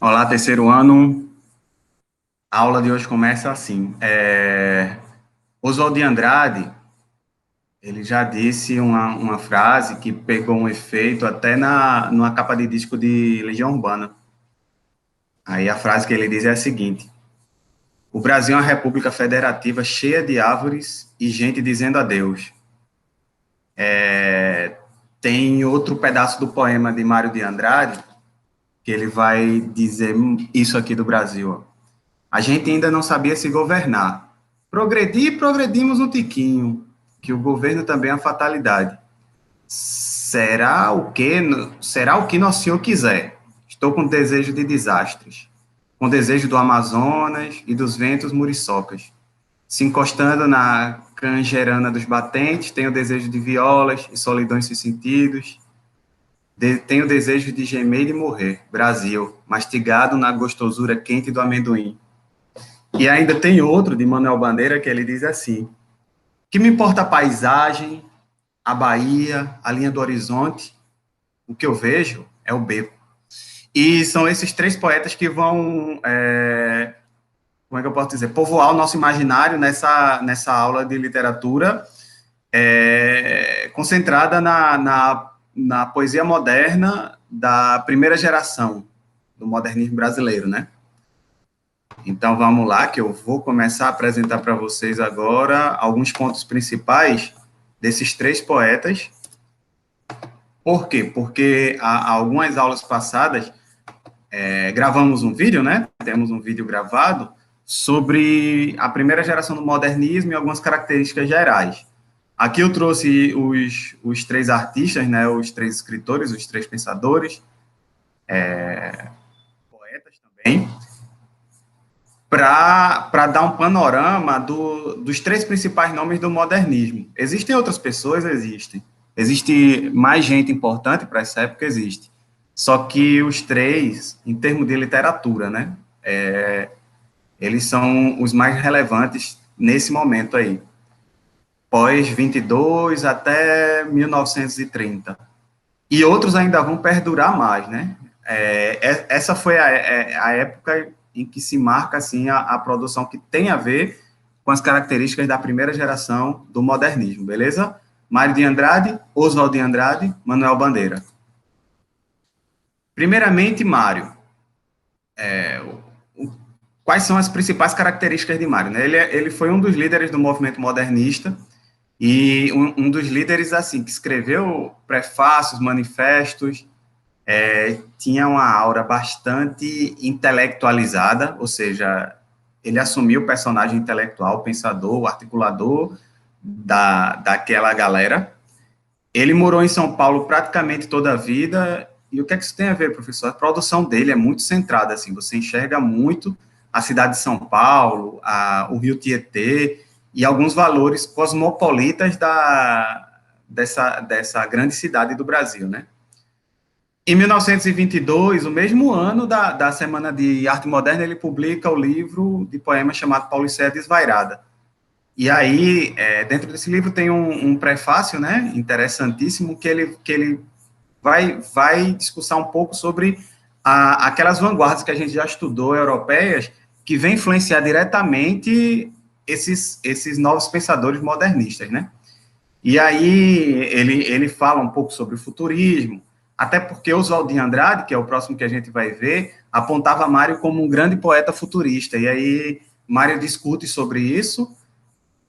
Olá, terceiro ano. A aula de hoje começa assim. Oswald de Andrade, ele já disse uma frase que pegou um efeito até numa capa de disco de Legião Urbana. Aí a frase que ele diz é a seguinte: o Brasil é uma república federativa cheia de árvores e gente dizendo adeus. Tem outro pedaço do poema de Mário de Andrade que ele vai dizer isso aqui do Brasil. Ó. A gente ainda não sabia se governar. Progredimos um tiquinho, que o governo também é uma fatalidade. Será o que Nosso Senhor quiser. Estou com desejo de desastres, com desejo do Amazonas e dos ventos muriçocas. Se encostando na canjerana dos batentes, tenho desejo de violas e solidões sem sentidos. Tenho desejo de gemer e de morrer. Brasil, mastigado na gostosura quente do amendoim. E ainda tem outro, de Manuel Bandeira, que ele diz assim: que me importa a paisagem, a Bahia, a linha do horizonte, o que eu vejo é o beco. E são esses três poetas que vão, como é que eu posso dizer, povoar o nosso imaginário nessa aula de literatura, concentrada na poesia moderna da primeira geração do modernismo brasileiro, né? Então vamos lá, que eu vou começar a apresentar para vocês agora alguns pontos principais desses três poetas. Por quê? Porque há algumas aulas passadas gravamos um vídeo, né? Temos um vídeo gravado sobre a primeira geração do modernismo e algumas características gerais. Aqui eu trouxe os três artistas, né? Os três escritores, os três pensadores, poetas também, para dar um panorama dos três principais nomes do modernismo. Existem outras pessoas? Existem. Existe mais gente importante para essa época? Existe. Só que os três, em termos de literatura, né, eles são os mais relevantes nesse momento aí, pós 22 até 1930. E outros ainda vão perdurar mais, né? Essa foi a época em que se marca assim a produção que tem a ver com as características da primeira geração do modernismo, beleza? Mário de Andrade, Oswald de Andrade, Manuel Bandeira. Primeiramente, Mário. Quais são as principais características de Mário? Né? Ele foi um dos líderes do movimento modernista e um dos líderes assim que escreveu prefácios, manifestos, tinha uma aura bastante intelectualizada, ou seja, ele assumiu o personagem intelectual, pensador, articulador daquela galera. Ele morou em São Paulo praticamente toda a vida, e o que é que isso tem a ver, professor? A produção dele é muito centrada, assim, você enxerga muito a cidade de São Paulo, o Rio Tietê, e alguns valores cosmopolitas dessa grande cidade do Brasil, né? Em 1922, o mesmo ano da Semana de Arte Moderna, ele publica o livro de poemas chamado Pauliceia Desvairada. E aí, dentro desse livro tem um prefácio, né, interessantíssimo, que ele vai discussar um pouco sobre aquelas vanguardas que a gente já estudou, europeias, que vêm influenciar diretamente esses novos pensadores modernistas, né? E aí ele fala um pouco sobre o futurismo, até porque Oswald de Andrade, que é o próximo que a gente vai ver, apontava Mário como um grande poeta futurista. E aí Mário discute sobre isso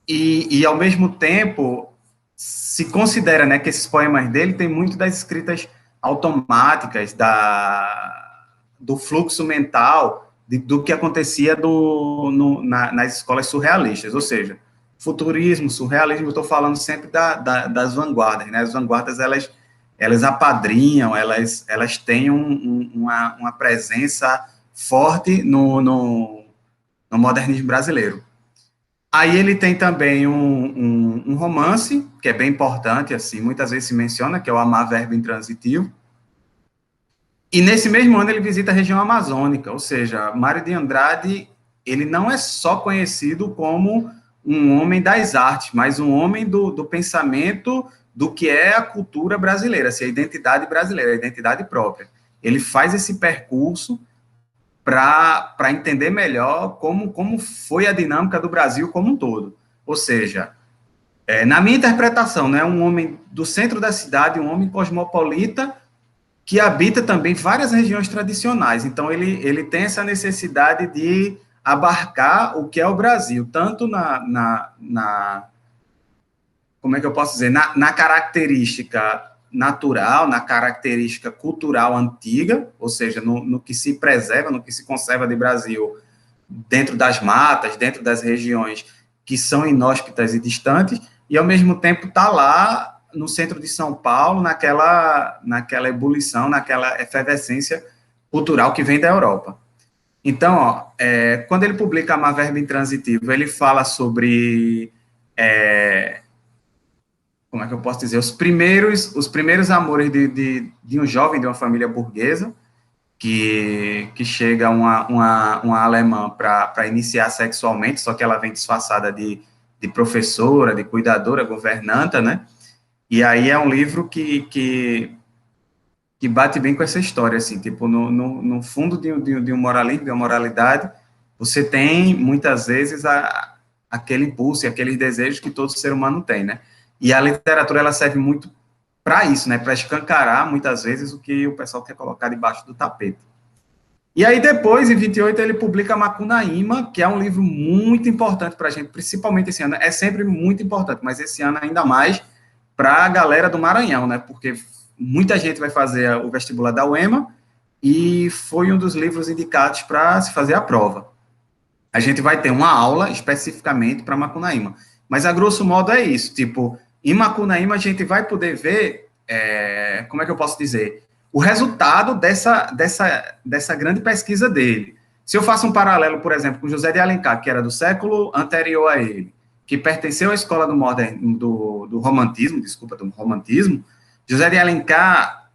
e ao mesmo tempo se considera, né, que esses poemas dele têm muito das escritas automáticas, do fluxo mental do que acontecia nas escolas surrealistas, ou seja, futurismo, surrealismo, eu estou falando sempre das vanguardas, né? As vanguardas, elas apadrinham, elas têm uma presença forte no modernismo brasileiro. Aí ele tem também um romance, que é bem importante, assim, muitas vezes se menciona, que é o Amar Verbo Intransitivo. E nesse mesmo ano ele visita a região amazônica, ou seja, Mário de Andrade, ele não é só conhecido como um homem das artes, mas um homem do pensamento do que é a cultura brasileira, assim, a identidade brasileira, a identidade própria. Ele faz esse percurso para entender melhor como foi a dinâmica do Brasil como um todo. Ou seja, na minha interpretação, né, um homem do centro da cidade, um homem cosmopolita, que habita também várias regiões tradicionais. Então, ele tem essa necessidade de abarcar o que é o Brasil, tanto como é que eu posso dizer, na característica natural, na característica cultural antiga, ou seja, no que se preserva, no que se conserva de Brasil, dentro das matas, dentro das regiões que são inóspitas e distantes, e ao mesmo tempo está lá no centro de São Paulo, naquela ebulição, naquela efervescência cultural que vem da Europa. Então, ó, quando ele publica Amar Verbo Intransitivo, ele fala sobre, como é que eu posso dizer, os primeiros amores de um jovem de uma família burguesa, que chega uma alemã para iniciar sexualmente, só que ela vem disfarçada de professora, de cuidadora, governanta, né? E aí é um livro que bate bem com essa história, assim, tipo, no fundo de um moralismo, de uma moralidade, você tem, muitas vezes, aquele impulso e aqueles desejos que todo ser humano tem, né? E a literatura, ela serve muito para isso, né? Para escancarar, muitas vezes, o que o pessoal quer colocar debaixo do tapete. E aí, depois, em 28, ele publica Macunaíma, que é um livro muito importante para a gente, principalmente esse ano. É sempre muito importante, mas esse ano ainda mais para a galera do Maranhão, né? Porque muita gente vai fazer o vestibular da UEMA e foi um dos livros indicados para se fazer a prova. A gente vai ter uma aula especificamente para Macunaíma. Mas, a grosso modo, é isso. Tipo, em Macunaíma, a gente vai poder ver, como é que eu posso dizer, o resultado dessa grande pesquisa dele. Se eu faço um paralelo, por exemplo, com José de Alencar, que era do século anterior a ele, que pertenceu à escola do romantismo, do romantismo, José de Alencar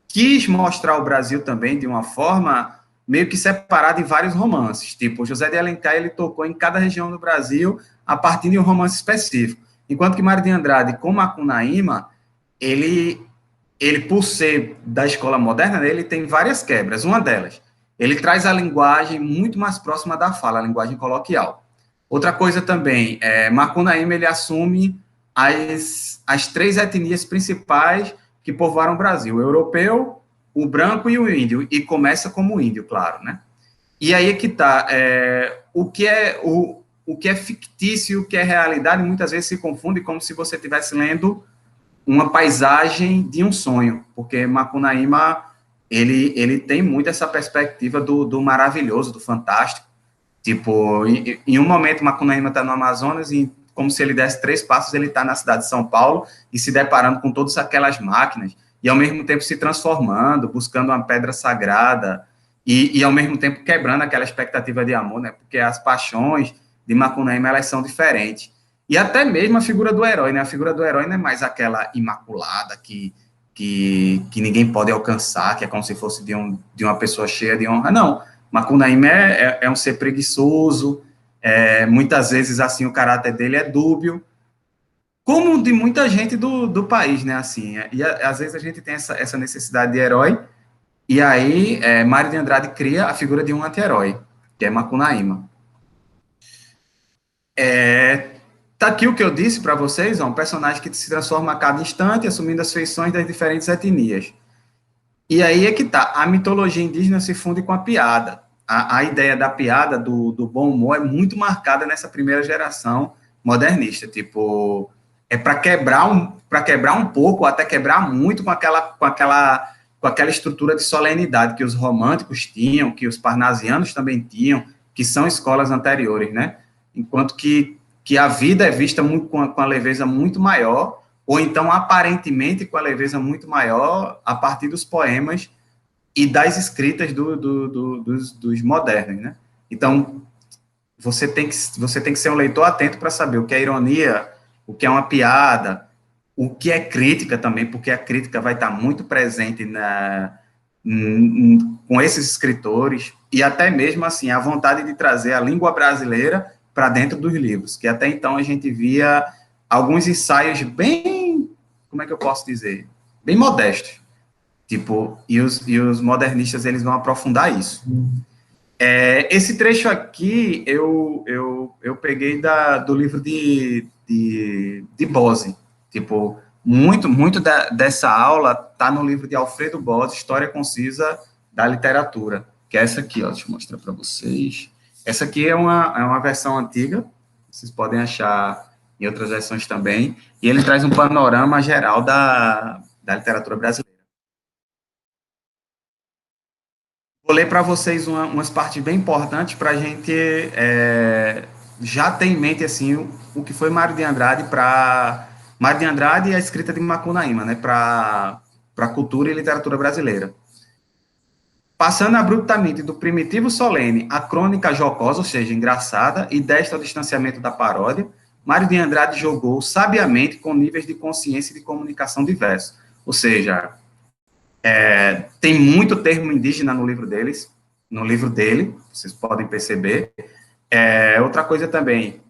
quis mostrar o Brasil também de uma forma meio que separada em vários romances. Tipo, José de Alencar, ele tocou em cada região do Brasil a partir de um romance específico. Enquanto que Mário de Andrade, com Macunaíma, ele, por ser da escola moderna, ele tem várias quebras. Uma delas, ele traz a linguagem muito mais próxima da fala, a linguagem coloquial. Outra coisa também, Macunaíma, ele assume as três etnias principais que povoaram o Brasil: o europeu, o branco e o índio, e começa como índio, claro, né? E aí é que está, o que é fictício e o que é realidade muitas vezes se confunde, como se você estivesse lendo uma paisagem de um sonho, porque Macunaíma, ele tem muito essa perspectiva do maravilhoso, do fantástico. Tipo, em um momento Macunaíma está no Amazonas e, como se ele desse 3 passos, ele está na cidade de São Paulo e se deparando com todas aquelas máquinas e, ao mesmo tempo, se transformando, buscando uma pedra sagrada e ao mesmo tempo, quebrando aquela expectativa de amor, né? Porque as paixões de Macunaíma, elas são diferentes. E até mesmo a figura do herói, né? A figura do herói não é mais aquela imaculada que ninguém pode alcançar, que é como se fosse de uma pessoa cheia de honra. Não, Macunaíma é um ser preguiçoso, muitas vezes, assim, o caráter dele é dúbio, como de muita gente do país, né, assim, e às vezes a gente tem essa necessidade de herói, e aí Mário de Andrade cria a figura de um anti-herói, que é Macunaíma. Tá aqui o que eu disse para vocês, um personagem que se transforma a cada instante, assumindo as feições das diferentes etnias. E aí é que tá, a mitologia indígena se funde com a piada. A ideia da piada, do bom humor, é muito marcada nessa primeira geração modernista. Tipo, para quebrar um pouco, até quebrar muito com aquela estrutura de solenidade que os românticos tinham, que os parnasianos também tinham, que são escolas anteriores, né? Enquanto que a vida é vista muito, com a leveza muito maior, ou então, aparentemente, com a leveza muito maior, a partir dos poemas e das escritas dos modernos, né? Então, você tem que ser um leitor atento para saber o que é ironia, o que é uma piada, o que é crítica também, porque a crítica vai estar muito presente com esses escritores, e até mesmo, assim, a vontade de trazer a língua brasileira para dentro dos livros, que até então a gente via alguns ensaios bem, como é que eu posso dizer, bem modestos. Tipo, e os modernistas, eles vão aprofundar isso. Esse trecho aqui, eu peguei do livro de Bose. Tipo, muito dessa aula tá no livro de Alfredo Bose, História Concisa da Literatura, que é essa aqui, ó, deixa eu mostrar para vocês. Essa aqui é uma versão antiga, vocês podem achar em outras versões também, e ele traz um panorama geral da literatura brasileira. Vou ler para vocês umas partes bem importantes para a gente já ter em mente assim o que foi Mário de Andrade para Mário de Andrade e a escrita de Macunaíma, né, para a cultura e literatura brasileira. Passando abruptamente do primitivo solene à crônica jocosa, ou seja, engraçada, e desta ao distanciamento da paródia, Mário de Andrade jogou sabiamente com níveis de consciência e de comunicação diversos. Ou seja, tem muito termo indígena no livro deles, no livro dele, vocês podem perceber. Outra coisa também,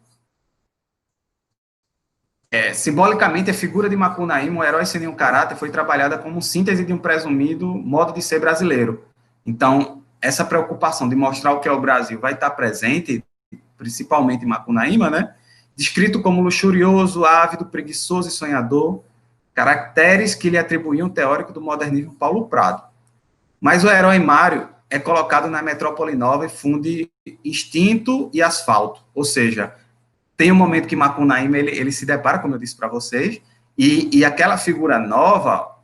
simbolicamente, a figura de Macunaíma, o herói sem nenhum caráter, foi trabalhada como síntese de um presumido modo de ser brasileiro. Então, essa preocupação de mostrar o que é o Brasil vai estar presente, principalmente em Macunaíma, né? Descrito como luxurioso, ávido, preguiçoso e sonhador, caracteres que lhe atribuíam o teórico do modernismo Paulo Prado. Mas o herói Mário é colocado na metrópole nova e funde instinto e asfalto. Ou seja, tem um momento que Macunaíma ele se depara, como eu disse para vocês, e aquela figura nova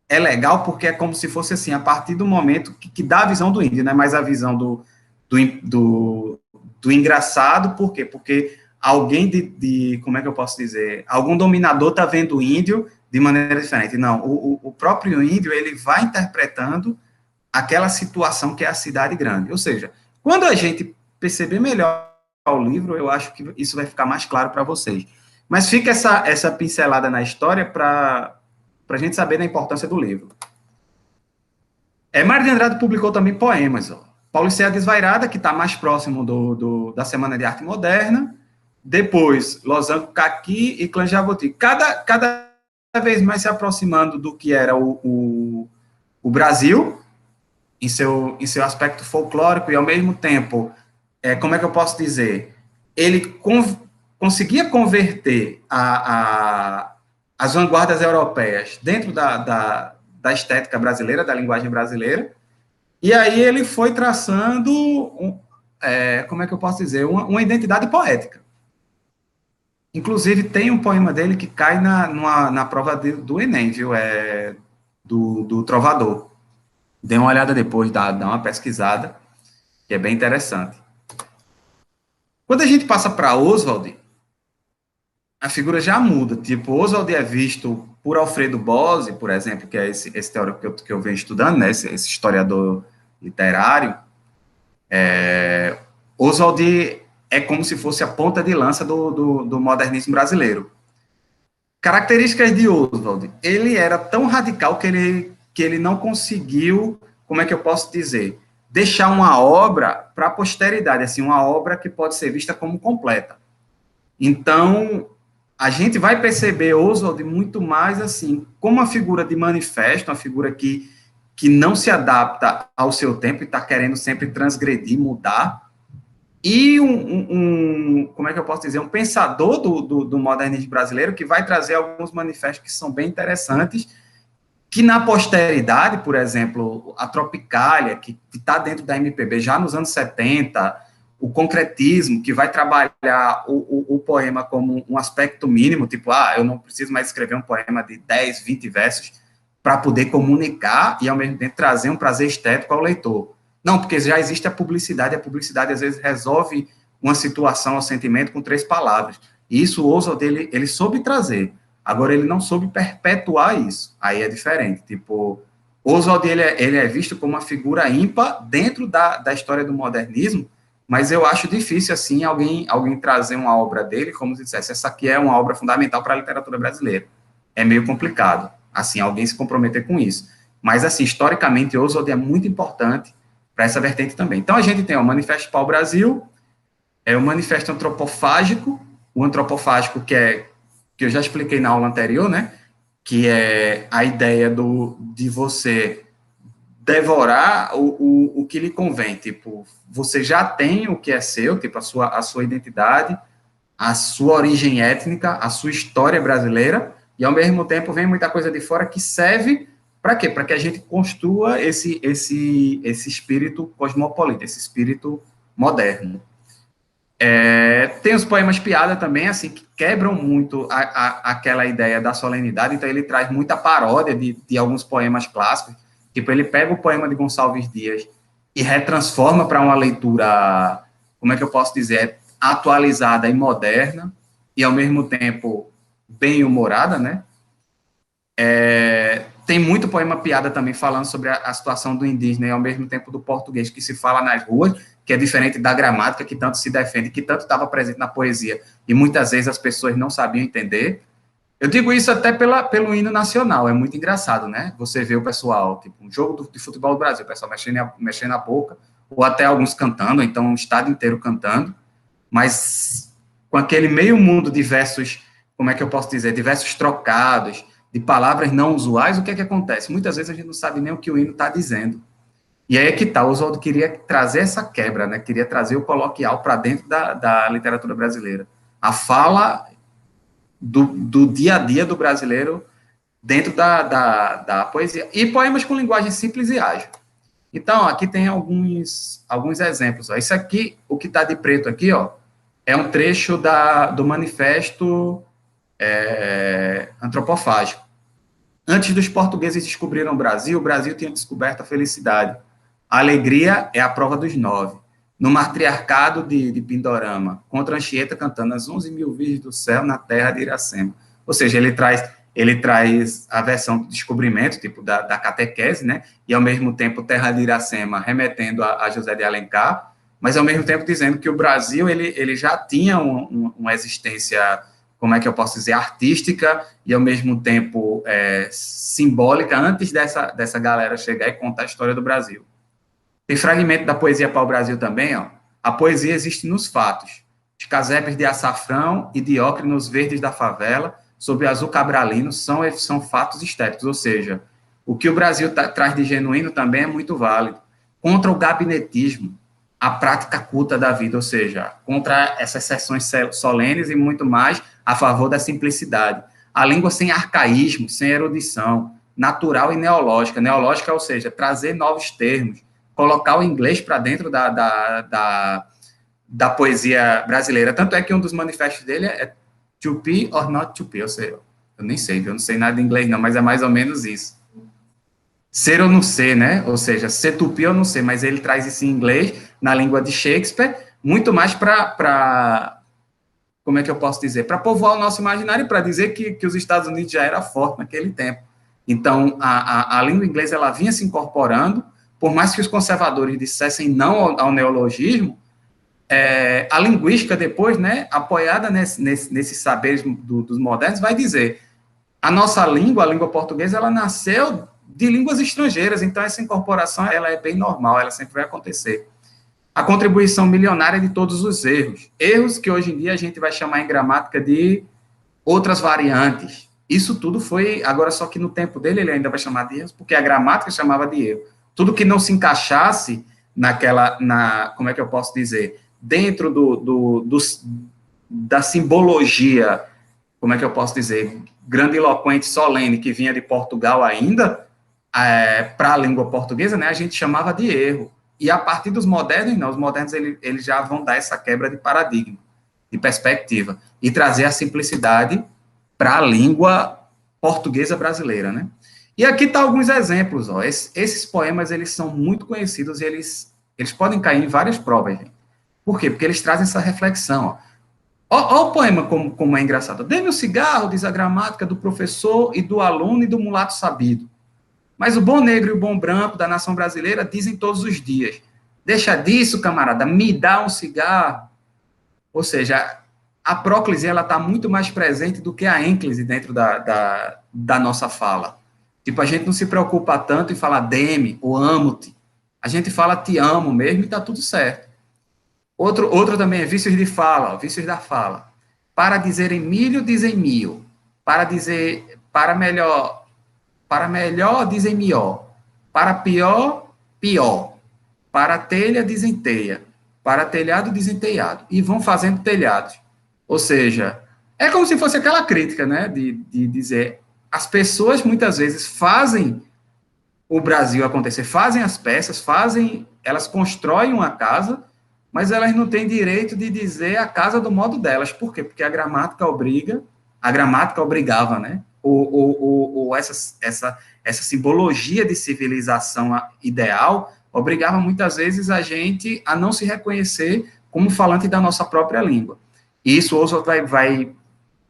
é legal porque é como se fosse assim, a partir do momento que dá a visão do índio, não é mais a visão do engraçado, por quê? Porque alguém como é que eu posso dizer, algum dominador está vendo o índio de maneira diferente. Não, o próprio índio, ele vai interpretando aquela situação que é a cidade grande. Ou seja, quando a gente perceber melhor o livro, eu acho que isso vai ficar mais claro para vocês. Mas fica essa pincelada na história para a gente saber da importância do livro. Mário de Andrade publicou também poemas. Ó. Paulicéia Desvairada, que está mais próximo da Semana de Arte Moderna. Depois, Losango Caqui e Clã Jabuti. Cada vez mais se aproximando do que era o Brasil, em seu aspecto folclórico, e ao mesmo tempo, como é que eu posso dizer? Ele conseguia converter as vanguardas europeias dentro da estética brasileira, da linguagem brasileira, e aí ele foi traçando, como é que eu posso dizer? Uma identidade poética. Inclusive, tem um poema dele que cai na prova do Enem, viu? Do Trovador. Dê uma olhada depois, dá uma pesquisada, que é bem interessante. Quando a gente passa para Oswald, a figura já muda. Tipo, Oswald é visto por Alfredo Bose, por exemplo, que é esse teórico que eu venho estudando, né, esse historiador literário. Oswald é como se fosse a ponta de lança do modernismo brasileiro. Características de Oswald. Ele era tão radical que ele não conseguiu, como é que eu posso dizer, deixar uma obra para a posteridade, assim, uma obra que pode ser vista como completa. Então, a gente vai perceber Oswald muito mais assim, como uma figura de manifesto, uma figura que não se adapta ao seu tempo e está querendo sempre transgredir, mudar, e como é que eu posso dizer, um pensador do modernismo brasileiro que vai trazer alguns manifestos que são bem interessantes, que na posteridade, por exemplo, a Tropicália, que está dentro da MPB já nos anos 70, o concretismo, que vai trabalhar o poema como um aspecto mínimo, tipo, eu não preciso mais escrever um poema de 10, 20 versos para poder comunicar e, ao mesmo tempo, trazer um prazer estético ao leitor. Não, porque já existe a publicidade às vezes, resolve uma situação, um sentimento com 3 palavras. E isso o Oswald, ele soube trazer. Agora, ele não soube perpetuar isso. Aí é diferente. Tipo, Oswald, ele é visto como uma figura ímpar dentro da história do modernismo, mas eu acho difícil, assim, alguém trazer uma obra dele, como se dissesse, essa aqui é uma obra fundamental para a literatura brasileira. É meio complicado, assim, alguém se comprometer com isso. Mas, assim, historicamente, Oswald é muito importante para essa vertente também. Então, a gente tem o Manifesto Pau Brasil, o Manifesto Antropofágico, o antropofágico que eu já expliquei na aula anterior, né? que é a ideia de você devorar o que lhe convém, tipo, você já tem o que é seu, tipo, a sua identidade, a sua origem étnica, a sua história brasileira, e ao mesmo tempo vem muita coisa de fora que serve para quê? Para que a gente construa esse espírito cosmopolita, esse espírito moderno. Tem os poemas piada também, assim, que quebram muito aquela ideia da solenidade, então ele traz muita paródia de alguns poemas clássicos, tipo, ele pega o poema de Gonçalves Dias e retransforma para uma leitura, como é que eu posso dizer, atualizada e moderna, e ao mesmo tempo bem humorada, né? Tem muito poema piada também falando sobre a situação do indígena e ao mesmo tempo do português que se fala nas ruas, que é diferente da gramática que tanto se defende, que tanto estava presente na poesia e muitas vezes as pessoas não sabiam entender. Eu digo isso até pelo hino nacional, é muito engraçado, né? Você vê o pessoal, tipo, um jogo de futebol do Brasil, o pessoal mexendo a boca, ou até alguns cantando, ou então um estado inteiro cantando, mas com aquele meio mundo de versos, como é que eu posso dizer, de versos trocados, de palavras não usuais, o que é que acontece? Muitas vezes a gente não sabe nem o que o hino está dizendo. E aí é que tá, o Oswaldo queria trazer essa quebra, né? Queria trazer o coloquial para dentro da literatura brasileira. A fala do dia a dia do brasileiro dentro da poesia. E poemas com linguagem simples e ágil. Então, aqui tem alguns exemplos. Ó. Isso aqui, o que está de preto aqui, ó, é um trecho do manifesto antropofágico. Antes dos portugueses descobriram o Brasil tinha descoberto a felicidade. A alegria é a prova dos 9. No matriarcado de Pindorama, contra Anchieta cantando as 11 mil virgens do céu na terra de Iracema. Ou seja, ele traz a versão do descobrimento, tipo da catequese, né? E ao mesmo tempo terra de Iracema, remetendo a José de Alencar, mas ao mesmo tempo dizendo que o Brasil ele já tinha uma existência, como é que eu posso dizer, artística e ao mesmo tempo simbólica antes dessa galera chegar e contar a história do Brasil. Tem fragmento da poesia pau-brasil também, ó. A poesia existe nos fatos. Os casebres de açafrão e diocre nos verdes da favela, sob o azul cabralino, são fatos estéticos, ou seja, o que o Brasil traz de genuíno também é muito válido. Contra o gabinetismo, a prática culta da vida, ou seja, contra essas sessões solenes e muito mais a favor da simplicidade. A língua sem arcaísmo, sem erudição, natural e neológica. Neológica, ou seja, trazer novos termos, colocar o inglês para dentro da poesia brasileira. Tanto é que um dos manifestos dele é to be or not to be, ou seja, eu nem sei, eu não sei nada de inglês não, mas é mais ou menos isso. Ser ou não ser, né? Ou seja, ser tupi ou não ser, mas ele traz isso em inglês, na língua de Shakespeare, muito mais para como é que eu posso dizer? Para povoar o nosso imaginário e para dizer que os Estados Unidos já era forte naquele tempo. Então, a língua inglesa ela vinha se incorporando, por mais que os conservadores dissessem não ao neologismo, a linguística depois, né, apoiada nesses saberes dos modernos, vai dizer a nossa língua, a língua portuguesa, ela nasceu de línguas estrangeiras, então essa incorporação ela é bem normal, ela sempre vai acontecer. A contribuição milionária de todos os erros que hoje em dia a gente vai chamar em gramática de outras variantes. Isso tudo foi, agora só que no tempo dele ele ainda vai chamar de erros, porque a gramática chamava de erro. Tudo que não se encaixasse como é que eu posso dizer, dentro da simbologia, como é que eu posso dizer, grandiloquente, solene, que vinha de Portugal ainda, para a língua portuguesa, né, a gente chamava de erro. E a partir dos modernos, não, os modernos eles já vão dar essa quebra de paradigma, de perspectiva, e trazer a simplicidade para a língua portuguesa brasileira, né? E aqui tá alguns exemplos, ó. Esses poemas, eles são muito conhecidos e eles podem cair em várias provas, gente. Por quê? Porque eles trazem essa reflexão, ó. Ó o poema como é engraçado. Dê-me o cigarro, diz a gramática do professor e do aluno e do mulato sabido. Mas o bom negro e o bom branco da nação brasileira dizem todos os dias: deixa disso, camarada, me dá um cigarro. Ou seja, a próclise ela está muito mais presente do que a ênclise dentro da nossa fala. Tipo, a gente não se preocupa tanto em falar deme ou amo-te. A gente fala te amo mesmo e está tudo certo. Outro também é vícios de fala, vícios da fala. Para dizer em milho, dizem mil. Para dizer para melhor dizem melhor, para pior, pior, para telha dizem teia, para telhado dizem telhado, e vão fazendo telhados. Ou seja, é como se fosse aquela crítica, né, de dizer, as pessoas muitas vezes fazem o Brasil acontecer, fazem as peças, elas constroem uma casa, mas elas não têm direito de dizer a casa do modo delas. Por quê? Porque a gramática obrigava, né? Ou essa simbologia de civilização ideal obrigava muitas vezes a gente a não se reconhecer como falante da nossa própria língua. E isso Oswald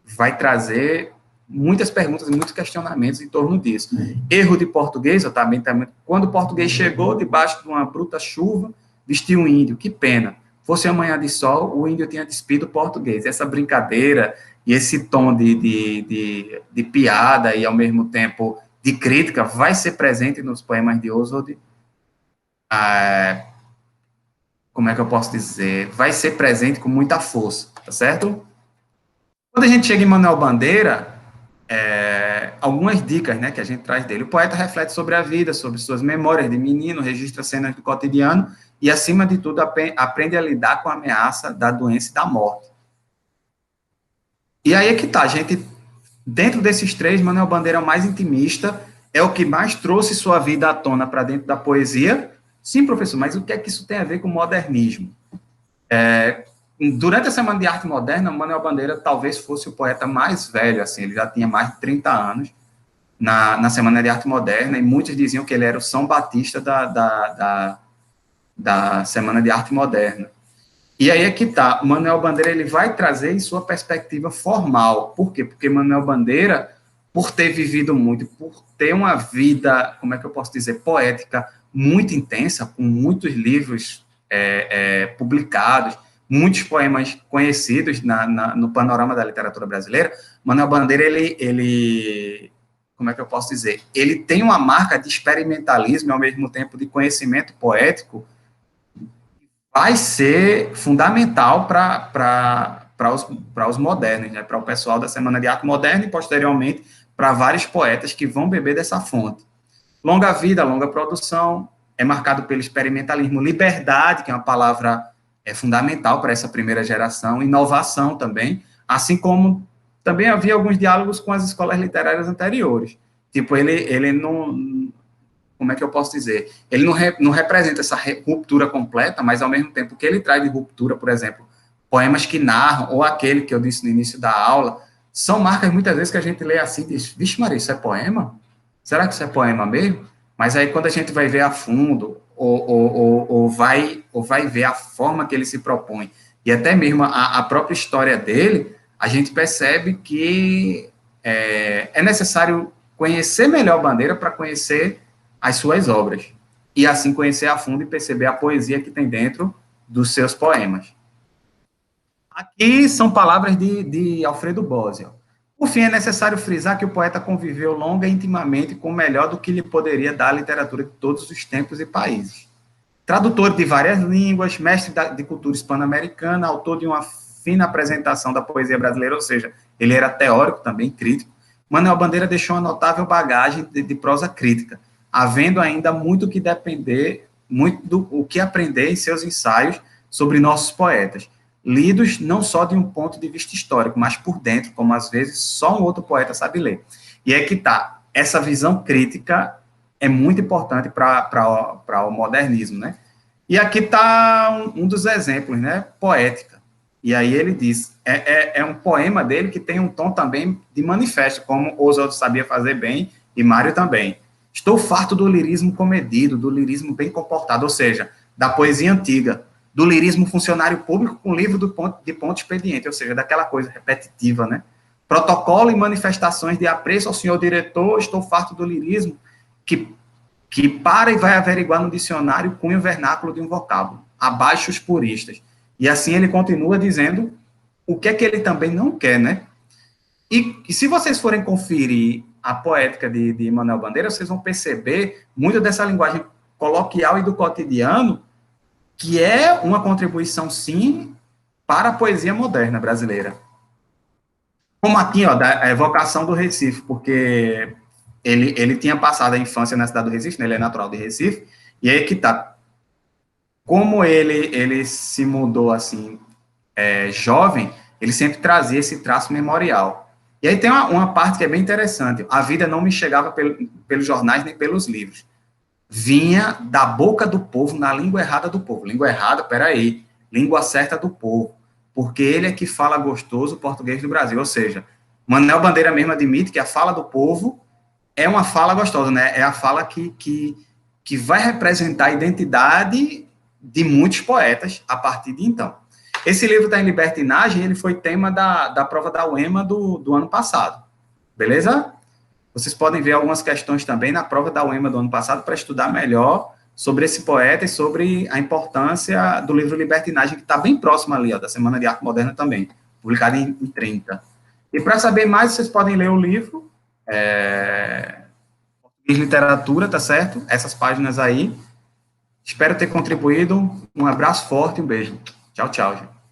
vai trazer muitas perguntas e muitos questionamentos em torno disso. Erro de português, quando o português chegou debaixo de uma bruta chuva, vestiu um índio, que pena. Fosse amanhã de sol, o índio tinha despido o português. Essa brincadeira e esse tom de piada e, ao mesmo tempo, de crítica vai ser presente nos poemas de Oswald. Como é que eu posso dizer? Vai ser presente com muita força, tá certo? Quando a gente chega em Manuel Bandeira, algumas dicas, né, que a gente traz dele. O poeta reflete sobre a vida, sobre suas memórias de menino, registra cenas do cotidiano e, acima de tudo, aprende a lidar com a ameaça da doença e da morte. E aí é que tá, gente, dentro desses três, Manuel Bandeira é o mais intimista, é o que mais trouxe sua vida à tona para dentro da poesia. Sim, professor, mas o que é que isso tem a ver com o modernismo? Durante a Semana de Arte Moderna, Manuel Bandeira talvez fosse o poeta mais velho, assim, ele já tinha mais de 30 anos na Semana de Arte Moderna, e muitos diziam que ele era o São Batista da Semana de Arte Moderna. E aí é que tá, Manuel Bandeira ele vai trazer em sua perspectiva formal. Por quê? Porque Manuel Bandeira, por ter vivido muito, por ter uma vida, como é que eu posso dizer, poética muito intensa, com muitos livros publicados, muitos poemas conhecidos no panorama da literatura brasileira, Manuel Bandeira, ele, como é que eu posso dizer, ele tem uma marca de experimentalismo e, ao mesmo tempo, de conhecimento poético, vai ser fundamental para os modernos, né, para o pessoal da Semana de Arte Moderna e, posteriormente, para vários poetas que vão beber dessa fonte. Longa vida, longa produção, é marcado pelo experimentalismo, liberdade, que é uma palavra fundamental para essa primeira geração, inovação também, assim como também havia alguns diálogos com as escolas literárias anteriores. Tipo, ele não, como é que eu posso dizer? Ele não representa essa ruptura completa, mas, ao mesmo tempo, o que ele traz de ruptura, por exemplo, poemas que narram, ou aquele que eu disse no início da aula, são marcas, muitas vezes, que a gente lê assim e diz, vixe Maria, isso é poema? Será que isso é poema mesmo? Mas aí, quando a gente vai ver a fundo, ou vai ver a forma que ele se propõe, e até mesmo a própria história dele, a gente percebe que é necessário conhecer melhor Bandeira para conhecer as suas obras, e assim conhecer a fundo e perceber a poesia que tem dentro dos seus poemas. Aqui são palavras de Alfredo Bosio. Por fim, é necessário frisar que o poeta conviveu longa e intimamente com o melhor do que lhe poderia dar a literatura de todos os tempos e países. Tradutor de várias línguas, mestre de cultura hispano-americana, autor de uma fina apresentação da poesia brasileira, ou seja, ele era teórico também, crítico, Manuel Bandeira deixou uma notável bagagem de prosa crítica, havendo ainda muito que depender, muito o que aprender em seus ensaios sobre nossos poetas, lidos não só de um ponto de vista histórico, mas por dentro, como às vezes só um outro poeta sabe ler. E é que tá, essa visão crítica é muito importante para o modernismo, né? E aqui está um dos exemplos, né? Poética. E aí ele diz, é um poema dele que tem um tom também de manifesto, como Oswald sabia fazer bem, e Mário também. Estou farto do lirismo comedido, do lirismo bem comportado, ou seja, da poesia antiga, do lirismo funcionário público com livro de ponto expediente, ou seja, daquela coisa repetitiva, né? Protocolo e manifestações de apreço ao senhor diretor, estou farto do lirismo, que para e vai averiguar no dicionário o cunho vernáculo de um vocábulo, abaixo os puristas. E assim ele continua dizendo o que é que ele também não quer, né? E se vocês forem conferir a poética de Manuel Bandeira, vocês vão perceber muito dessa linguagem coloquial e do cotidiano, que é uma contribuição, sim, para a poesia moderna brasileira. Como aqui, ó, da evocação do Recife, porque ele tinha passado a infância na cidade do Recife, né, ele é natural de Recife, e aí que tá, como ele se mudou, assim, jovem, ele sempre trazia esse traço memorial. E aí tem uma parte que é bem interessante, a vida não me chegava pelos jornais nem pelos livros, vinha da boca do povo, na língua errada do povo. Língua errada, peraí, língua certa do povo, porque ele é que fala gostoso o português do Brasil, ou seja, Manuel Bandeira mesmo admite que a fala do povo é uma fala gostosa, né? É a fala que vai representar a identidade de muitos poetas a partir de então. Esse livro está em libertinagem, ele foi tema da prova da UEMA do ano passado, beleza? Vocês podem ver algumas questões também na prova da UEMA do ano passado para estudar melhor sobre esse poeta e sobre a importância do livro Libertinagem, que está bem próximo ali, ó, da Semana de Arte Moderna também, publicado em 30. E para saber mais, vocês podem ler o livro, Português Literatura, tá certo? Essas páginas aí. Espero ter contribuído. Um abraço forte e um beijo. Tchau, tchau, gente.